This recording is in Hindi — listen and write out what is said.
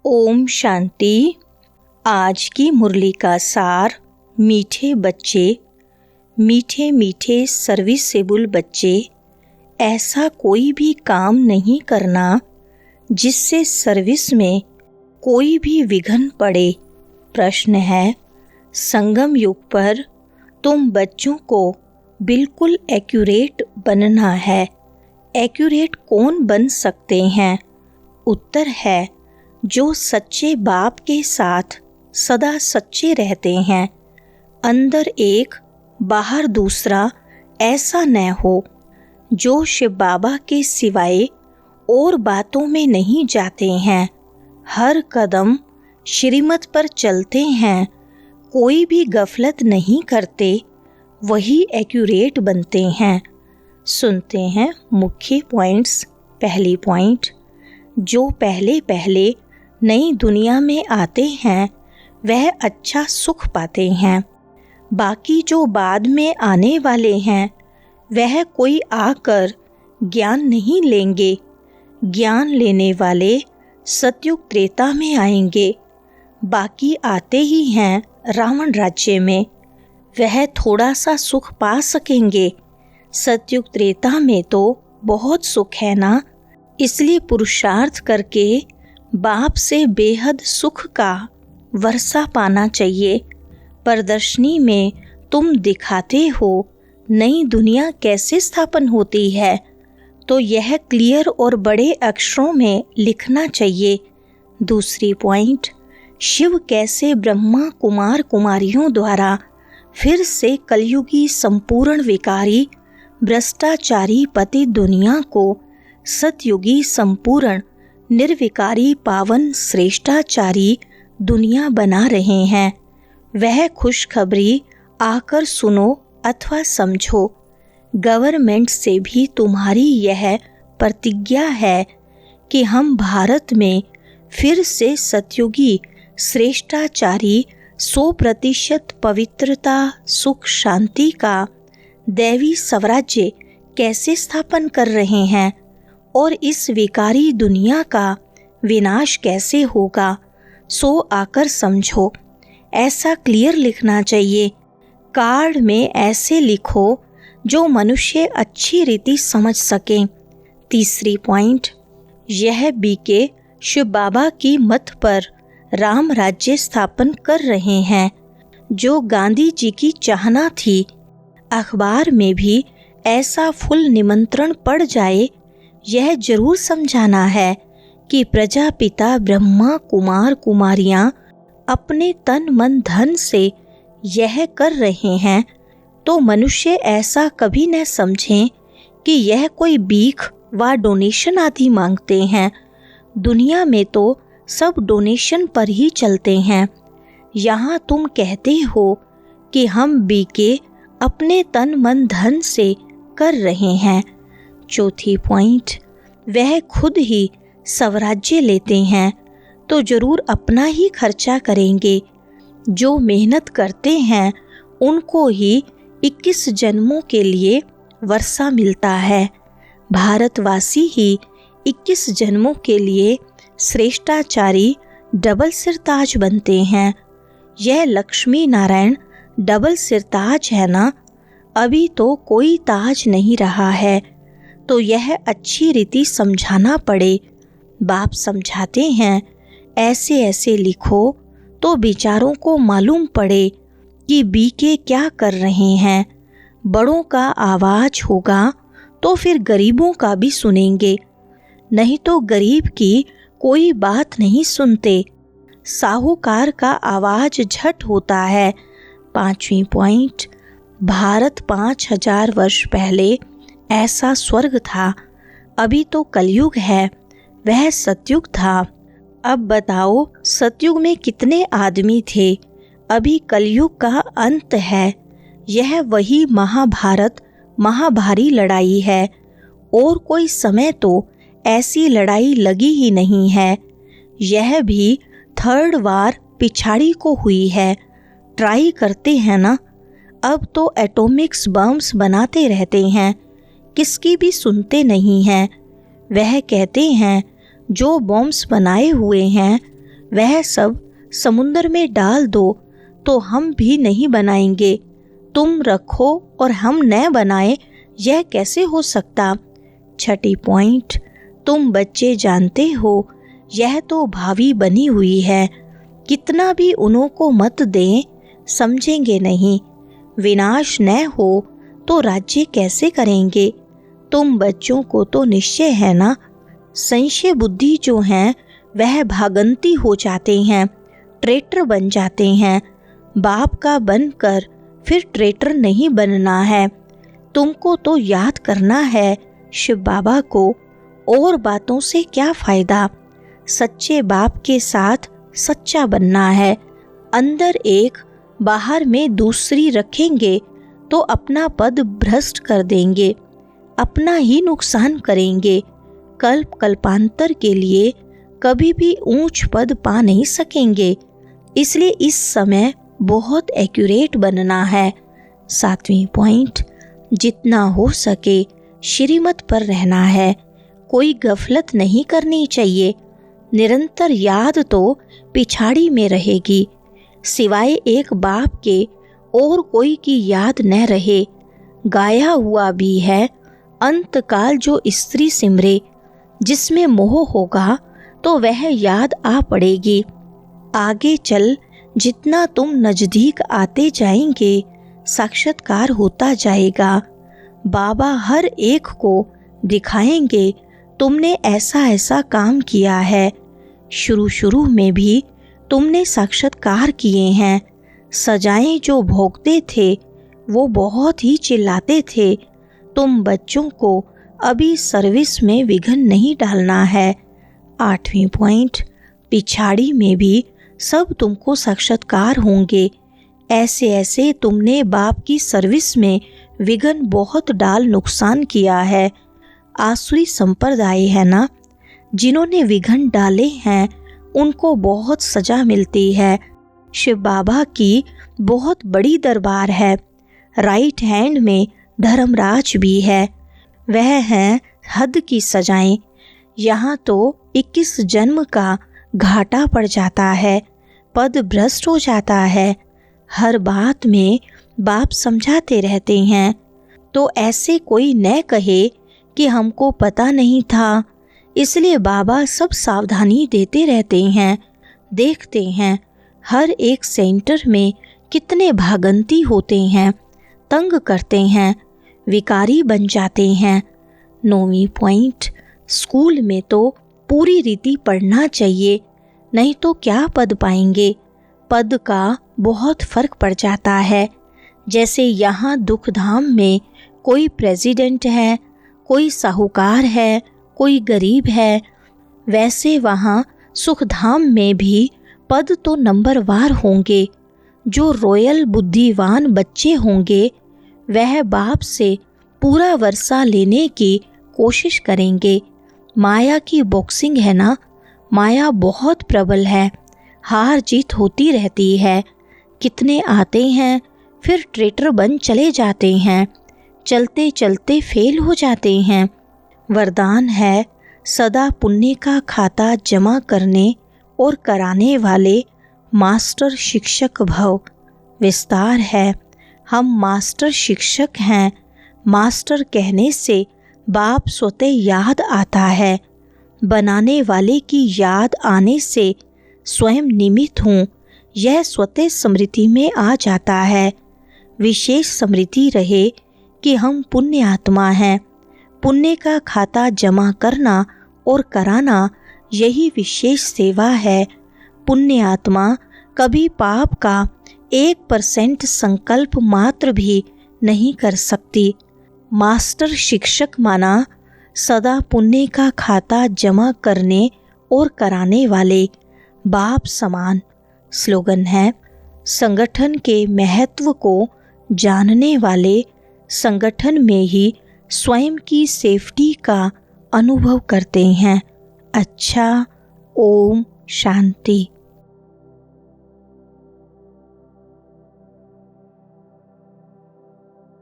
ओम शांति। आज की मुरली का सार। मीठे बच्चे, मीठे मीठे सर्विसेबल बच्चे, ऐसा कोई भी काम नहीं करना जिससे सर्विस में कोई भी विघ्न पड़े। प्रश्न है, संगम युग पर तुम बच्चों को बिल्कुल एक्यूरेट बनना है। एक्यूरेट कौन बन सकते हैं? उत्तर है, जो सच्चे बाप के साथ सदा सच्चे रहते हैं। अंदर एक बाहर दूसरा ऐसा न हो। जो शिव बाबा के सिवाय और बातों में नहीं जाते हैं, हर कदम श्रीमत पर चलते हैं, कोई भी गफलत नहीं करते, वही एक्यूरेट बनते हैं। सुनते हैं मुख्य पॉइंट्स। पहली पॉइंट, जो पहले पहले नई दुनिया में आते हैं वह अच्छा सुख पाते हैं। बाकी जो बाद में आने वाले हैं वह कोई आकर ज्ञान नहीं लेंगे। ज्ञान लेने वाले सतयुग त्रेता में आएंगे। बाकी आते ही हैं रावण राज्य में, वह थोड़ा सा सुख पा सकेंगे। सतयुग त्रेता में तो बहुत सुख है ना, इसलिए पुरुषार्थ करके बाप से बेहद सुख का वर्षा पाना चाहिए। प्रदर्शनी में तुम दिखाते हो नई दुनिया कैसे स्थापन होती है, तो यह क्लियर और बड़े अक्षरों में लिखना चाहिए। दूसरी पॉइंट, शिव कैसे ब्रह्मा कुमार कुमारियों द्वारा फिर से कलयुगी संपूर्ण विकारी भ्रष्टाचारी पति दुनिया को सतयुगी संपूर्ण निर्विकारी पावन श्रेष्ठाचारी दुनिया बना रहे हैं, वह खुशखबरी आकर सुनो अथवा समझो। गवर्नमेंट से भी तुम्हारी यह प्रतिज्ञा है कि हम भारत में फिर से सतयुगी श्रेष्ठाचारी 100% पवित्रता सुख शांति का दैवी स्वराज्य कैसे स्थापन कर रहे हैं और इस विकारी दुनिया का विनाश कैसे होगा, सो आकर समझो। ऐसा क्लियर लिखना चाहिए। कार्ड में ऐसे लिखो जो मनुष्य अच्छी रीति समझ सके। तीसरी पॉइंट, यह बीके शिव बाबा की मत पर राम राज्य स्थापन कर रहे हैं, जो गांधी जी की चाहना थी। अखबार में भी ऐसा फुल निमंत्रण पड़ जाए, यह जरूर समझाना है कि प्रजापिता ब्रह्मा कुमार कुमारियां अपने तन मन धन से यह कर रहे हैं, तो मनुष्य ऐसा कभी न समझें कि यह कोई भीख व डोनेशन आदि मांगते हैं। दुनिया में तो सब डोनेशन पर ही चलते हैं। यहाँ तुम कहते हो कि हम बीके अपने तन मन धन से कर रहे हैं। चौथी पॉइंट, वह खुद ही स्वराज्य लेते हैं तो जरूर अपना ही खर्चा करेंगे। जो मेहनत करते हैं उनको ही 21 जन्मों के लिए वर्षा मिलता है। भारतवासी ही 21 जन्मों के लिए श्रेष्ठाचारी डबल सिरताज बनते हैं। यह लक्ष्मी नारायण डबल सिरताज है ना, अभी तो कोई ताज नहीं रहा है, तो यह अच्छी रीति समझाना पड़े। बाप समझाते हैं, ऐसे ऐसे लिखो तो विचारों को मालूम पड़े कि बीके क्या कर रहे हैं। बड़ों का आवाज होगा तो फिर गरीबों का भी सुनेंगे, नहीं तो गरीब की कोई बात नहीं सुनते। साहूकार का आवाज झट होता है। पांचवी पॉइंट, भारत 5000 वर्ष पहले ऐसा स्वर्ग था। अभी तो कलयुग है, वह सतयुग था। अब बताओ सतयुग में कितने आदमी थे? अभी कलयुग का अंत है। यह वही महाभारत महाभारी लड़ाई है, और कोई समय तो ऐसी लड़ाई लगी ही नहीं है। यह भी 3rd वार पिछाड़ी को हुई है। ट्राई करते हैं ना। अब तो एटॉमिक्स बम्स बनाते रहते हैं, किसकी भी सुनते नहीं हैं। वह कहते हैं जो बॉम्ब्स बनाए हुए हैं वह सब समुद्र में डाल दो तो हम भी नहीं बनाएंगे। तुम रखो और हम न बनाए, यह कैसे हो सकता। छठी पॉइंट, तुम बच्चे जानते हो यह तो भावी बनी हुई है, कितना भी उन्हों को मत दें समझेंगे नहीं। विनाश न हो तो राज्य कैसे करेंगे। तुम बच्चों को तो निश्चय है ना, संशय बुद्धि जो हैं वह भागंती हो जाते हैं, ट्रेटर बन जाते हैं। बाप का बनकर फिर ट्रेटर नहीं बनना है। तुमको तो याद करना है शिव बाबा को, और बातों से क्या फायदा। सच्चे बाप के साथ सच्चा बनना है। अंदर एक बाहर में दूसरी रखेंगे तो अपना पद भ्रष्ट कर देंगे, अपना ही नुकसान करेंगे। कल्प कल्पांतर के लिए कभी भी ऊंच पद पा नहीं सकेंगे। इसलिए इस समय बहुत एक्यूरेट बनना है। 7वीं पॉइंट, जितना हो सके श्रीमत पर रहना है, कोई गफलत नहीं करनी चाहिए। निरंतर याद तो पिछाड़ी में रहेगी, सिवाय एक बाप के और कोई की याद न रहे। गाया हुआ भी है, अंतकाल जो स्त्री सिमरे, जिसमें मोह होगा तो वह याद आ पड़ेगी। आगे चल जितना तुम नजदीक आते जाएंगे साक्षात्कार होता जाएगा। बाबा हर एक को दिखाएंगे तुमने ऐसा ऐसा काम किया है। शुरू में भी तुमने साक्षात्कार किए हैं। सजाएं जो भोगते थे वो बहुत ही चिल्लाते थे। तुम बच्चों को अभी सर्विस में विघ्न नहीं डालना है। 8वीं पॉइंट, पिछाड़ी में भी सब तुमको साक्षात्कार होंगे। ऐसे ऐसे तुमने बाप की सर्विस में विघ्न बहुत डाल नुकसान किया है। आसुरी संप्रदाय है ना, जिन्होंने विघ्न डाले हैं उनको बहुत सजा मिलती है। शिव बाबा की बहुत बड़ी दरबार है। राइट हैंड में धर्मराज भी है, वह हैं हद की सजाएं। यहाँ तो 21 जन्म का घाटा पड़ जाता है, पद भ्रष्ट हो जाता है। हर बात में बाप समझाते रहते हैं, तो ऐसे कोई न कहे कि हमको पता नहीं था। इसलिए बाबा सब सावधानी देते रहते हैं। देखते हैं हर एक सेंटर में कितने भागंती होते हैं, तंग करते हैं, विकारी बन जाते हैं। 9वीं पॉइंट, स्कूल में तो पूरी रीति पढ़ना चाहिए, नहीं तो क्या पद पाएंगे। पद का बहुत फर्क पड़ जाता है। जैसे यहाँ दुखधाम में कोई प्रेसिडेंट है, कोई साहूकार है, कोई गरीब है, वैसे वहाँ सुखधाम में भी पद तो नंबरवार होंगे। जो रॉयल बुद्धिवान बच्चे होंगे वह बाप से पूरा वर्षा लेने की कोशिश करेंगे। माया की बॉक्सिंग है ना, माया बहुत प्रबल है, हार जीत होती रहती है। कितने आते हैं फिर ट्रेटर बन चले जाते हैं, चलते चलते फेल हो जाते हैं। वरदान है सदा पुण्य का खाता जमा करने और कराने वाले मास्टर शिक्षक भव। विस्तार है, हम मास्टर शिक्षक हैं। मास्टर कहने से बाप स्वतः याद आता है, बनाने वाले की याद आने से स्वयं निमित्त हूँ, यह स्वतः स्मृति में आ जाता है। विशेष स्मृति रहे कि हम पुण्य आत्मा हैं। पुण्य का खाता जमा करना और कराना यही विशेष सेवा है। पुण्य आत्मा कभी पाप का 1% संकल्प मात्र भी नहीं कर सकती। मास्टर शिक्षक माना सदा पुण्य का खाता जमा करने और कराने वाले बाप समान। स्लोगन है, संगठन के महत्व को जानने वाले संगठन में ही स्वयं की सेफ्टी का अनुभव करते हैं। अच्छा, ओम शांति।